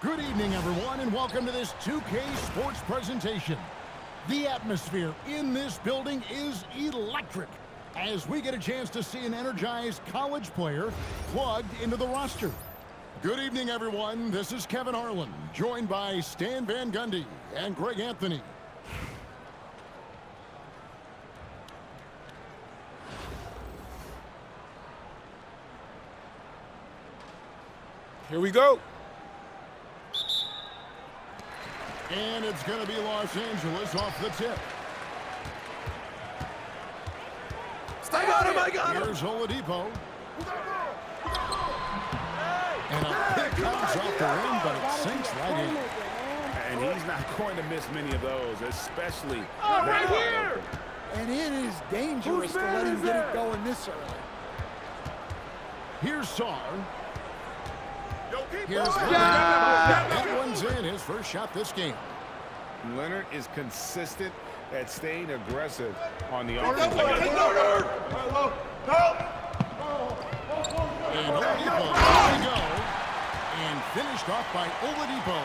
Good evening, everyone, and welcome to this 2K Sports presentation. The atmosphere in this building is electric as we get a chance to see an energized college player plugged into the roster. Good evening, everyone. This is Kevin Harlan, joined by Stan Van Gundy and Greg Anthony. Here we go. And it's going to be Los Angeles off the tip. I got him, I got him. Here's Oladipo. And a pick comes off the rim, but it sinks right in. And he's not going to miss many of those, especially right here. And it is dangerous to let him get it going this early. Here's Sarr. Here's that one's in, his first shot this game. Leonard is consistent at staying aggressive on the offensive end. And Oladipo, there we go. And finished off by Oladipo.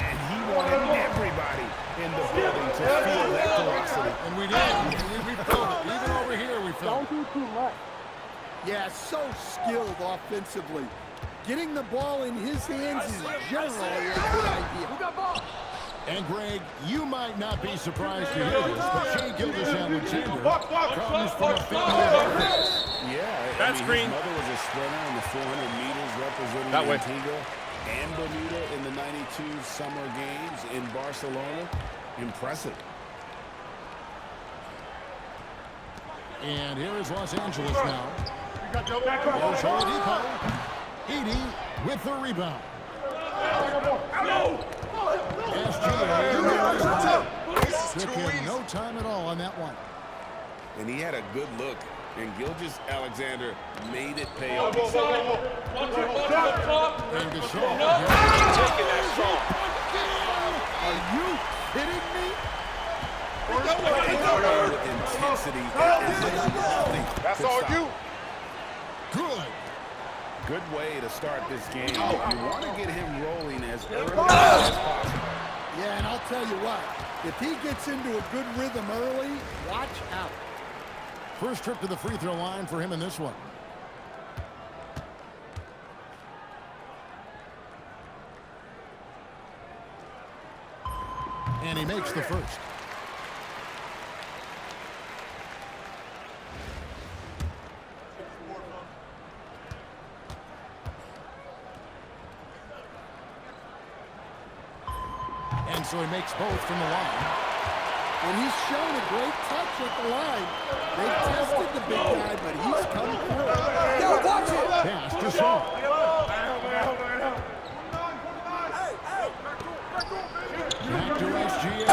And he wanted everybody in the building to feel that velocity. And we did. We felt it. Even over here, we felt it. Don't do too much. Yeah, so skilled offensively. Getting the ball in his hands is generally a good idea. And Greg, you might not be surprised to hear this, but Shai Gilgeous-Alexander comes from a family of athletes. Yeah, his mother was a sprinter in the 400 meters representing Antigua and Bermuda in the 92 Summer Games in Barcelona. Impressive. And here is Los Angeles now. Here's Oladipo. Edie with the rebound. SGA took him no time at all on that one. And he had a good look, and Gilgeous-Alexander made it pay off. And Gasol. Are you kidding me? With intensity. That's all you. Good. Good way to start this game. You want to get him rolling as early as possible. Yeah, and I'll tell you what. If he gets into a good rhythm early, watch out. First trip to the free throw line for him in this one. And he makes the first. And so he makes both from the line. And he's shown a great touch at the line. They tested the big guy, but he's come through. Yo, watch it! Pass to Shaw. Back to SGA.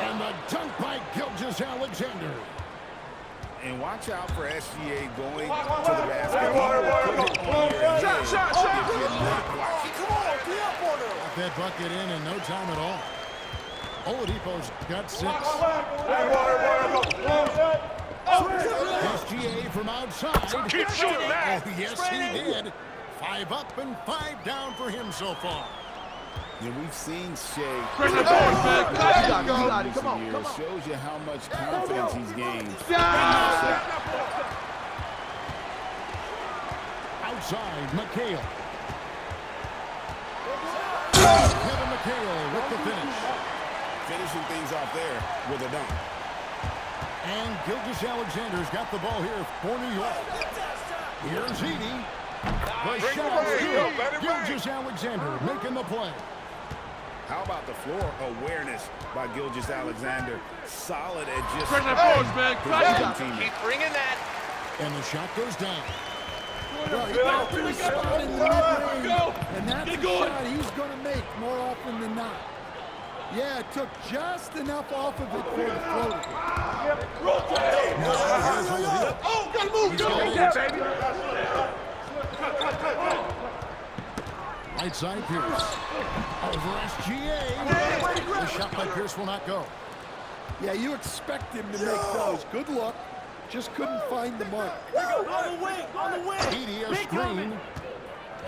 And the dunk by Gilgeous-Alexander. And watch out for SGA going to the basket. Shot! Got that bucket in no time at all. Oladipo's got 6. SGA from outside. Keep shooting that. Oh, yes, he did. 5 up and 5 down for him so far. And we've seen Shai. Come on. Shows you how much confidence he's gained. Outside, McHale. Kevin McHale with the finish. Finishing things off there with a dunk. And Gilgeous-Alexander's got the ball here for New York. Here's Edie. The shot is good. Gilgeous-Alexander making the play. How about the floor awareness by Gilgeous-Alexander? Solid at just Keep bringing that. And the shot goes down. Well, he got to a spot in the mid-range, and that's a shot he's going to make more often than not. Yeah, it took just enough off of it for the floater. Oh, gotta move, baby. Right side, Pierce. Over SGA. The shot by Pierce will not go. Yeah, you expect him to make those. Good luck. Just couldn't find the mark. Edie a screen.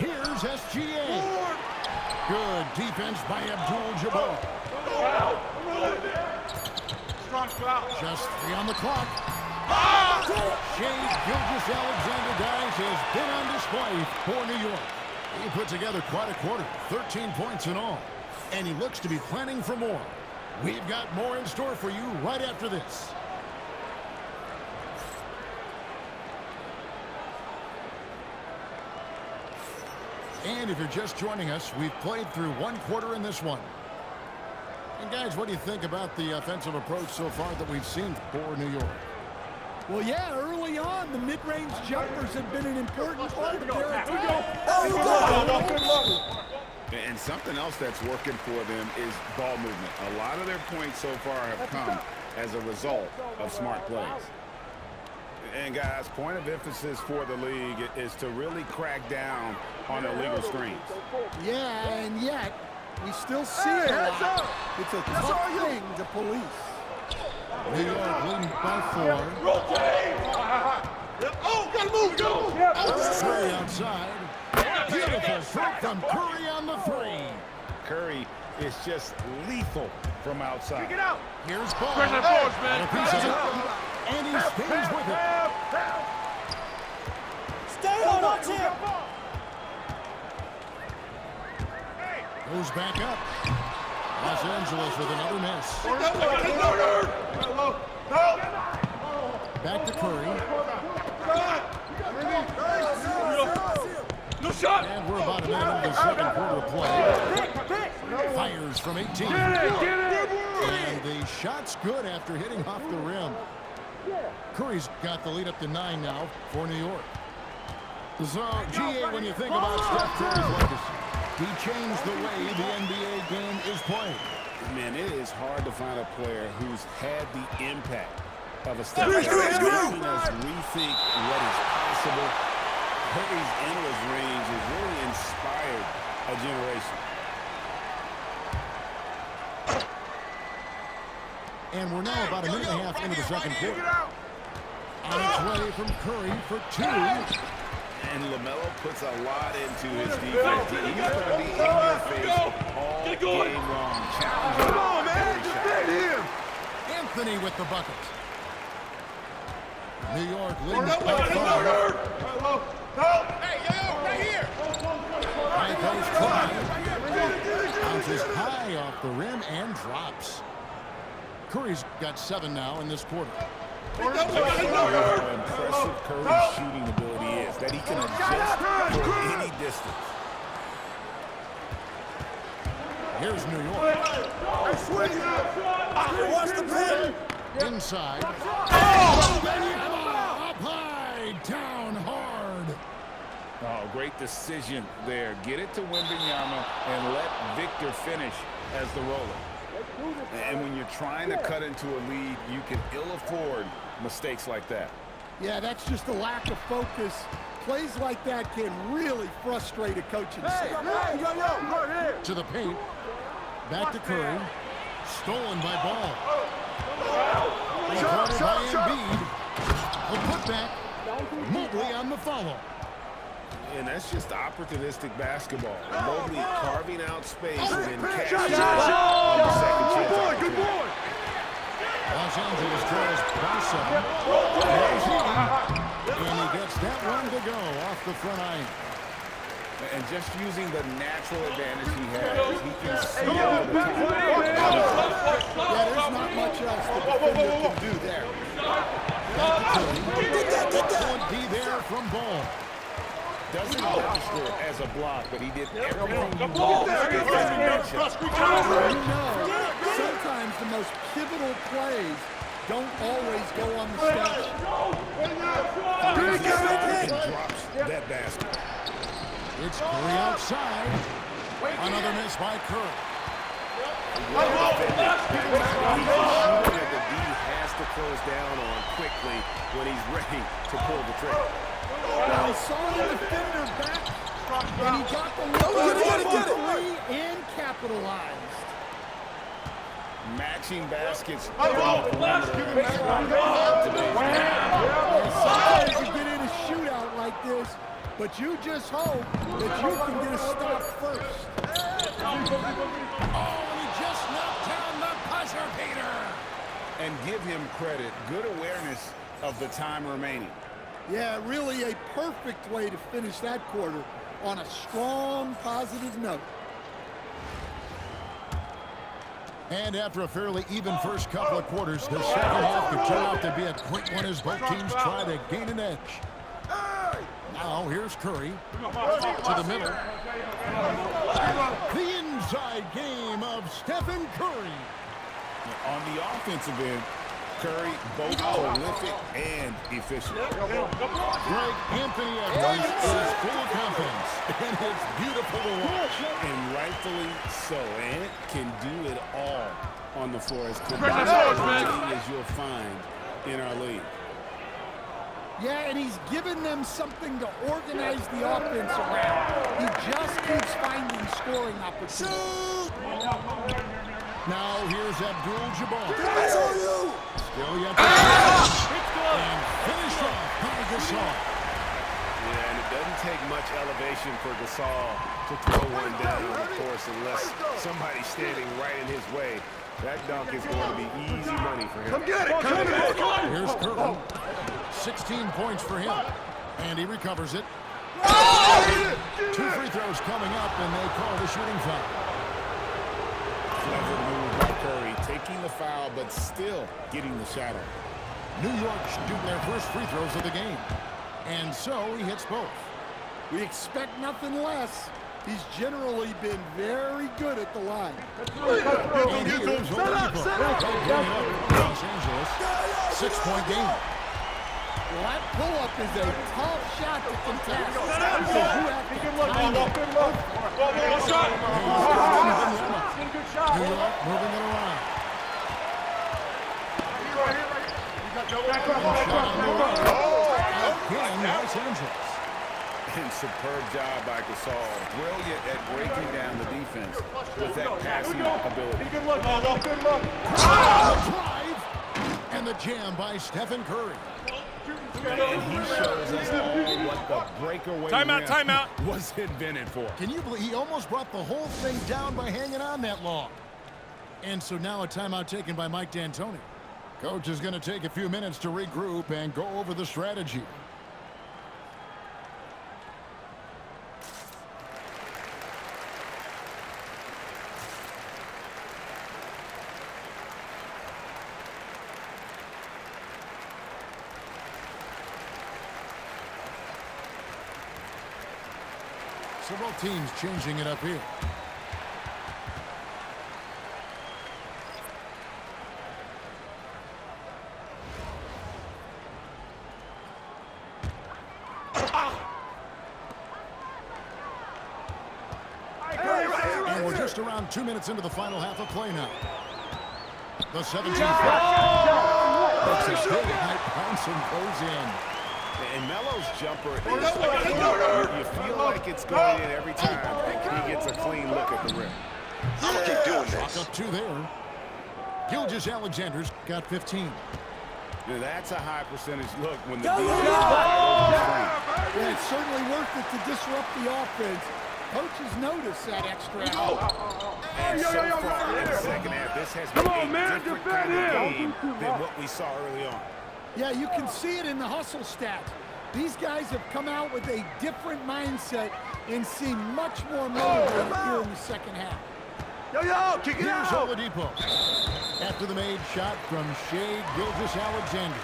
Here's SGA. Good defense by Abdul-Jabbar. Just 3 on the clock. Shea Gilgeous-Alexander, guys, has been on display for New York. He put together quite a quarter, 13 points in all, and he looks to be planning for more. We've got more in store for you right after this. And if you're just joining us, we've played through 1 quarter in this one. And guys, what do you think about the offensive approach so far that we've seen for New York? Well, yeah, early on, the mid-range jumpers have been an important part of their attack. And something else that's working for them is ball movement. A lot of their points so far have come as a result of smart plays. And guys, point of emphasis for the league is to really crack down on illegal screens. Yeah, and yet, we still see it a lot. It's a tough thing to police. New York leading by 4. Oh, gotta move, go! Curry outside. Beautiful throw from Curry on the 3. Curry is just lethal from outside. Get out! Here's ball. Pressure force, man. And a piece of it. And he stays with it. Stay on, watch him! Goes back up. Los Angeles with another miss. Back to Curry. No shot! And we're about a minute into the second quarter of play. Fires from 18. And the shot's good after hitting off the rim. Curry's got the lead up to 9 now for New York. So, GA, when you think about Steph Curry's legacy, he changed the way the NBA game is played. Man, it is hard to find a player who's had the impact of a Steph Curry, making us rethink what is possible. Curry's endless range has really inspired a generation. And we're now about a minute and a half into the second quarter. On its way from Curry for 2. And LaMelo puts a lot into his defense. He's going to be in your face all game long. Challenging. Come on, man! Defend him! Anthony with the bucket. New York leading by 5. Hey, yo, right here! High post try. Bounces high off the rim and drops. Curry's got 7 now in this quarter. How impressive Curry's shooting ability is, that he can adjust for any distance. Here's New York. Watch the pin! Inside. Up high, down hard. Oh, great decision there. Get it to Wembanyama and let Victor finish as the roller. And when you're trying to cut into a lead, you can ill afford mistakes like that. Yeah, that's just a lack of focus. Plays like that can really frustrate a coaching staff. To the paint. Back to Curry. Stolen by Ball. Recorded by Embiid. A putback. Mobley on the follow. And that's just opportunistic basketball. Mobley carving out space and then cashing on the second chance. Good boy! Los Angeles trails by 7. And he gets that one to go off the front iron. And just using the natural advantage he has, he can see all the time. Yeah, there's not much else the defender can do there. Won't be there from Ball. Doesn't register as a block, but he did everything he Sometimes the most pivotal plays don't always go on the stage. drops that basket. It's Curry outside. Another miss by Curry. The D has to close down on quickly when he's ready to pull the trigger. Well, he saw the defender back, and he got the look three and capitalized. Matching baskets. Sometimes you get in a shootout like this, but you just hope that you can get a stop first. Oh, and he just knocked down the buzzer beater. And give him credit. Good awareness of the time remaining. Yeah, really a perfect way to finish that quarter on a strong, positive note. And after a fairly even first couple of quarters, the second half could turn out to be a quick one as both teams try to gain an edge. Now here's Curry to the middle. The inside game of Stephen Curry. On the offensive end, Curry both prolific and efficient. Greg Anthony Edwards is full of confidence, and it's beautiful to watch. And rightfully so. Ant can do it all on the floor as as you'll find in our league. Yeah, and he's given them something to organize the offense around. He just keeps finding scoring opportunities. Now here's Abdul-Jabbar. That's on you! Still yet to and finished off by Gasol. Yeah, and it doesn't take much elevation for Gasol to throw one down, of course, unless somebody's standing right in his way. That dunk is going to be easy money for him. Come get it! Come get it! Here's Curry. 16 points for him. And he recovers it. Two free throws coming up, and they call the shooting foul. Clever move by Curry, taking the foul, but still getting the shadow. New York shooting their first free throws of the game. And so he hits both. We expect nothing less. He's generally been very good at the line. And here's Oladipo. Los Angeles. 6-point game. Well, that pull-up is a tough shot to contest because you have to time it. New York moving it around. Again, Los Angeles. And superb job by Gasol. Brilliant at breaking down the defense with that passing ability. Drive. And the jam by Stephen Curry. And he shows us all what the breakaway Timeout. was invented for. Can you believe he almost brought the whole thing down by hanging on that long? And so now a timeout taken by Mike D'Antoni. Coach is going to take a few minutes to regroup and go over the strategy. Several teams changing it up here. And we're just around 2 minutes into the final half of play now. The 17th foul. That's a big high bounce and goes in. And Melo's jumper is you feel like it's going in every time he gets a clean look at the rim. I'm gonna keep doing Chalk this. up 2 there. Gilgeous-Alexander's got 15. Now, that's a high percentage look when the Go, defense go, is screen. Yeah, it's certainly worth it to disrupt the offense. Coaches notice that extra out. And so far in the second half, this has been a different kind of game than what we saw early on. Yeah, you can see it in the hustle stats. These guys have come out with a different mindset and seem much more motivated here in the second half. Yo, kick it Here's out! Oladipo. After the made shot from Shai Gilgeous-Alexander.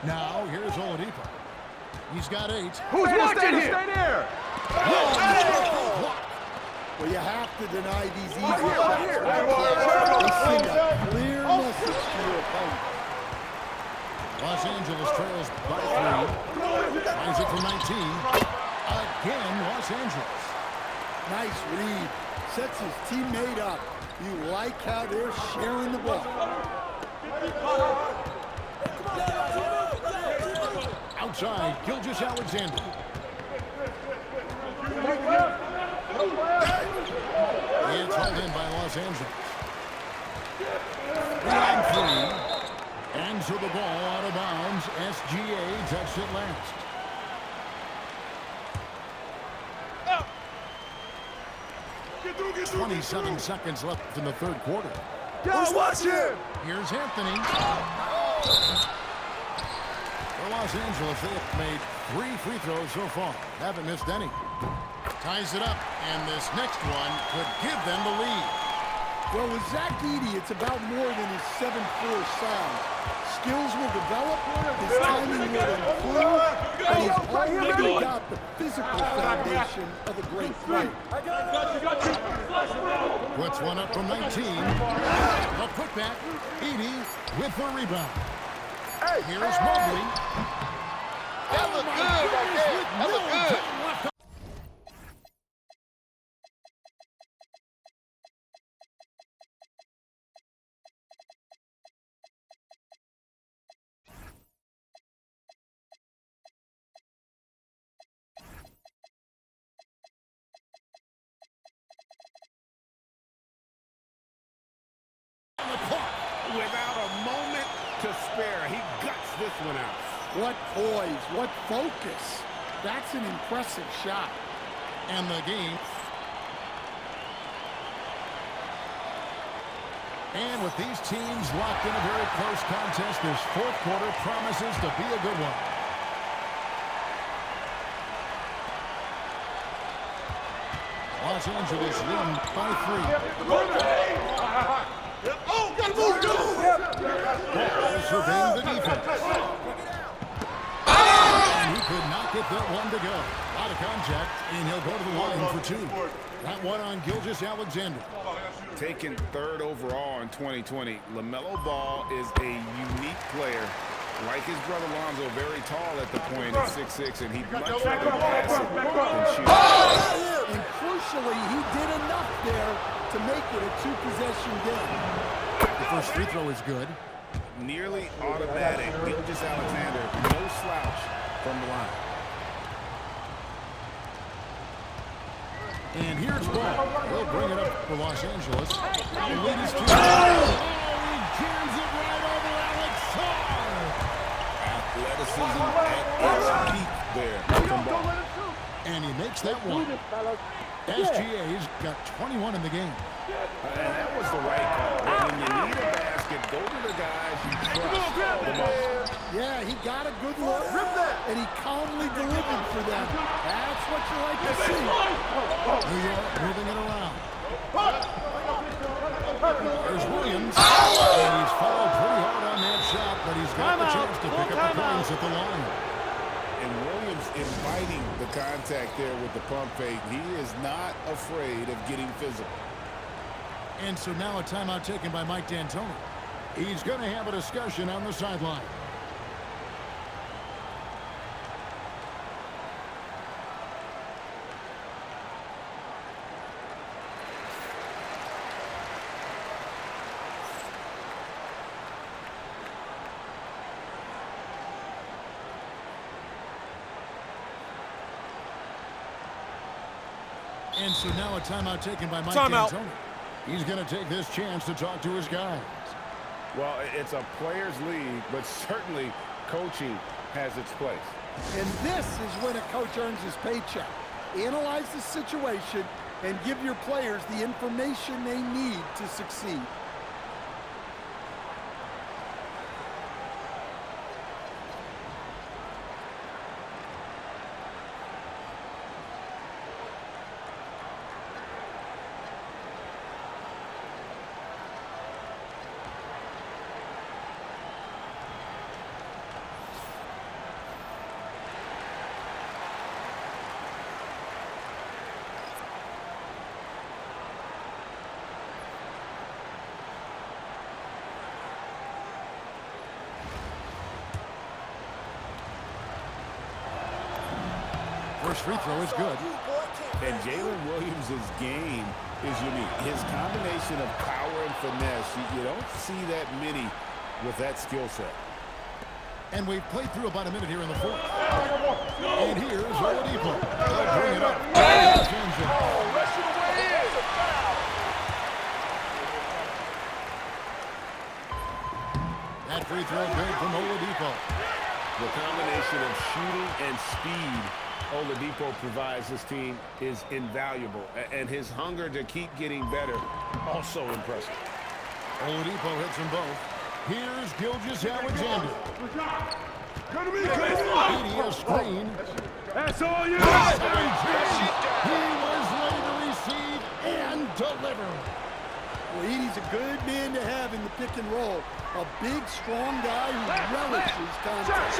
Now, here's Oladipo. He's got 8. Who's watching here? Stay there! Well, you have to deny these easy shots. They send a clear message to your opponent. Los Angeles trails by 3. Tries it from 19. Again, Los Angeles. Nice read. Sets his teammate up. You like how they're sharing the ball. Outside, Gilgeous-Alexander. It's held in by Los Angeles. And 3. And so the ball out of bounds. SGA touched it last. Get through, 27 seconds left in the third quarter. Yo, watch him! Here's Anthony. For Los Angeles, they have made 3 free throws so far. Haven't missed any. Ties it up, and this next one could give them the lead. Well, with Zach Edey, it's about more than his 7'4" size. Skills will develop, his timing will improve, but he's already got the physical foundation of a great player. Puts one up from 19. A putback. Edey with the rebound. Here's Mobley. That looked good right there. That looked good. Without a moment to spare, he guts this one out. What poise, what focus. That's an impressive shot. And the game. And with these teams locked in a very close contest, this fourth quarter promises to be a good one. Los Angeles leading by 3. Oh, gotta move, Surveying the defense. And he could not get that one to go. Out of contact, and he'll go to the line for 2. That one on Gilgeous-Alexander. Taken 3rd overall in 2020, LaMelo Ball is a unique player. Like his brother Lonzo, very tall at the point at 6'6", and he'd much rather pass it than shoot. And crucially, he did enough there to make it a 2-possession game. The first free throw is good. Nearly automatic. Gilgeous-Alexander, no slouch from the line. And here's Ball. He'll bring it up for Los Angeles. The lead is 2. Oh, he jams it right over Alex Sarr. Athleticism at its peak there from Ball. And he makes that one. SGA's got 21 in the game. And that was the right call. When you need a basket, go to the guys you trust the most. Yeah, he got a good look, and he calmly delivered for them. That's what you like to see. New York moving it around. There's Williams. And he's fouled pretty hard on that shot, but he's got the chance to pick up the points at the line. And Williams inviting the contact there with the pump fake. He is not afraid of getting physical. And so now a timeout taken by Mike D'Antoni. He's going to have a discussion on the sideline. And so now a timeout taken by Mike D'Antoni. He's going to take this chance to talk to his guys. Well, it's a players' league, but certainly coaching has its place. And this is when a coach earns his paycheck. Analyze the situation and give your players the information they need to succeed. First free throw is good. And Jalen Williams' game is unique. His combination of power and finesse, you don't see that many with that skill set. And we've played through about a minute here in the fourth. And here's Oladipo. They'll bring it up. free throw good from Oladipo. The combination of shooting and speed Oladipo provides this team is invaluable. And his hunger to keep getting better, also impressive. Oladipo hits them both. Here's Gilgeous-Alexander. Media screen. That's all you. He was ready to receive and deliver. Well, Edey's a good man to have in the pick and roll. A big, strong guy who relishes contact.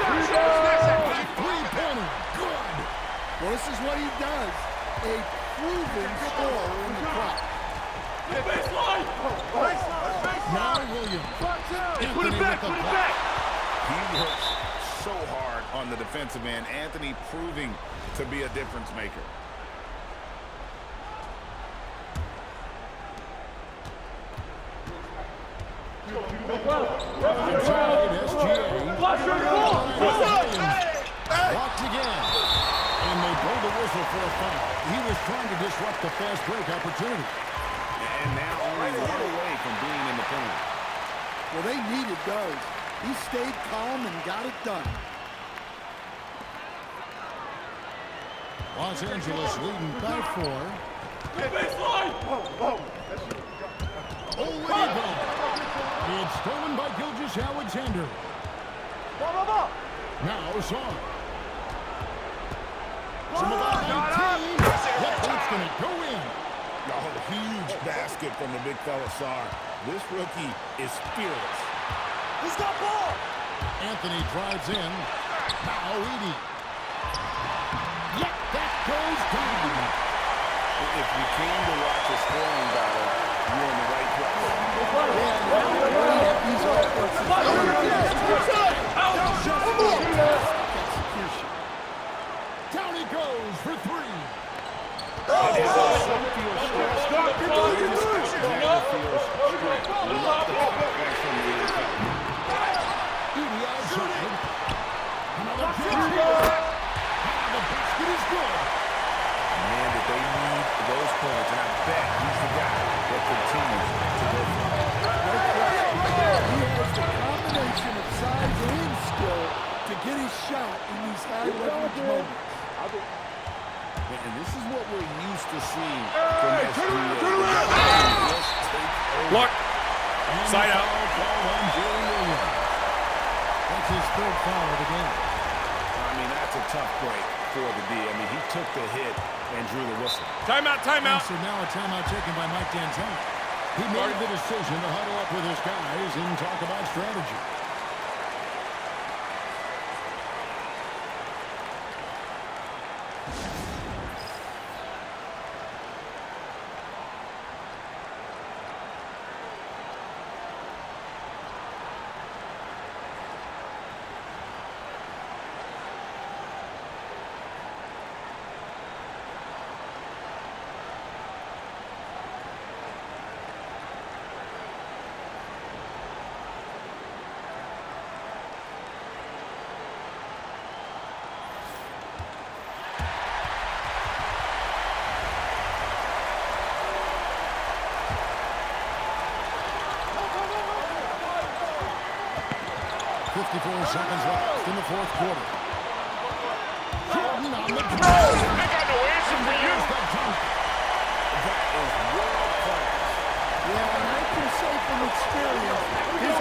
Three-pointer. Good. Well, this is what he does. A proven scorer in the crowd. Now Williams. Put it back, put it back. He works so hard on the defensive end. Anthony proving to be a difference maker. Inside SGA. Blocked again. And they blow the whistle for a foul. He was trying to disrupt the fast break opportunity. And now only one away from being in the penalty. Well, they needed those. He stayed calm and got it done. Los Angeles leading by 4. Oladipo. It's stolen by Gilgeous-Alexander. Now Song. From about 19. Yep, that's going to go in. A huge basket from the big fella Sarr. This rookie is fearless. Who's got ball? Anthony drives in. Now Edey. Yep, that goes down. If you came to watch a scoring battle, you're in the right place. Down he goes for 3. Edey outside. Another pitch here. The basket is good. Man, that they need those points, and I bet he's the guy that continues to go for it. He has the combination of size and skill to get his shot in these high-leverage moments. And this is what we're used to seeing from SGA. Block. Side out. That's his 3rd foul of the game. I mean, that's a tough break for the D. I mean, he took the hit and drew the whistle. Timeout, timeout. So now a timeout taken by Mike D'Antoni. He made the decision to huddle up with his guys and talk about strategy. Seconds left in the 4th quarter. Jordan on the drive. I got no answer for you. That is world class. Yeah, and I can say from experience, his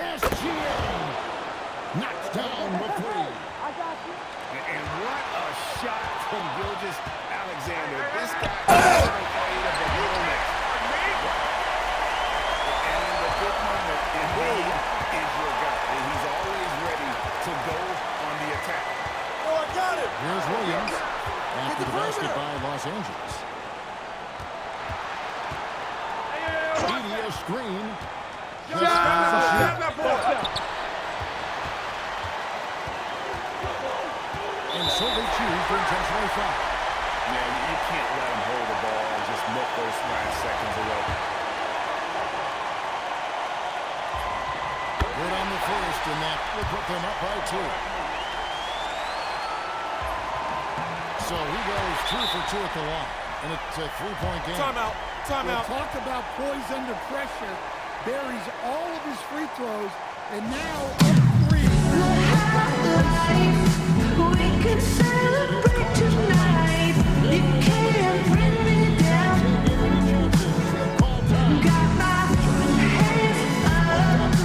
SGA knocks down the 3. And what a shot from Gilgeous-Alexander. This guy is the height of the moment. Indeed is your guy, and he's always ready to go on the attack. Oh, I got it. Here's Williams after the basket by Los Angeles. Media screen. Just finds the shot. And so they choose to intentionally foul. Man, you can't let him hold the ball and just milk those last seconds away. Good on the first, and that will put them up by 2. So he goes 2 for 2 at the line, and it's a 3-point game. Timeout. timeout. Talk about poise under pressure. Buries all of his free throws, and now up 3. We can celebrate tonight. You can't bring me down. Got my head up.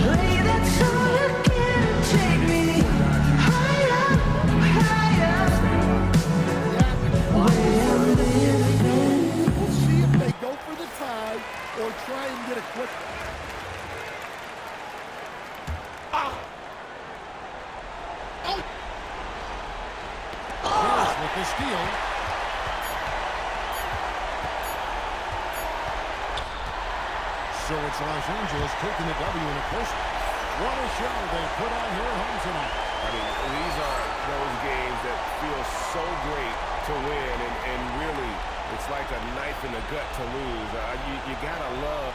Play that song again. Take me higher, higher. We'll see if they go for the tie or try and get a quick. Harris with the steal. So it's Los Angeles taking the W, and of course, what a show they put on here at home tonight. I mean, these are those games that feel so great to win, and really, it's like a knife in the gut to lose. You gotta love.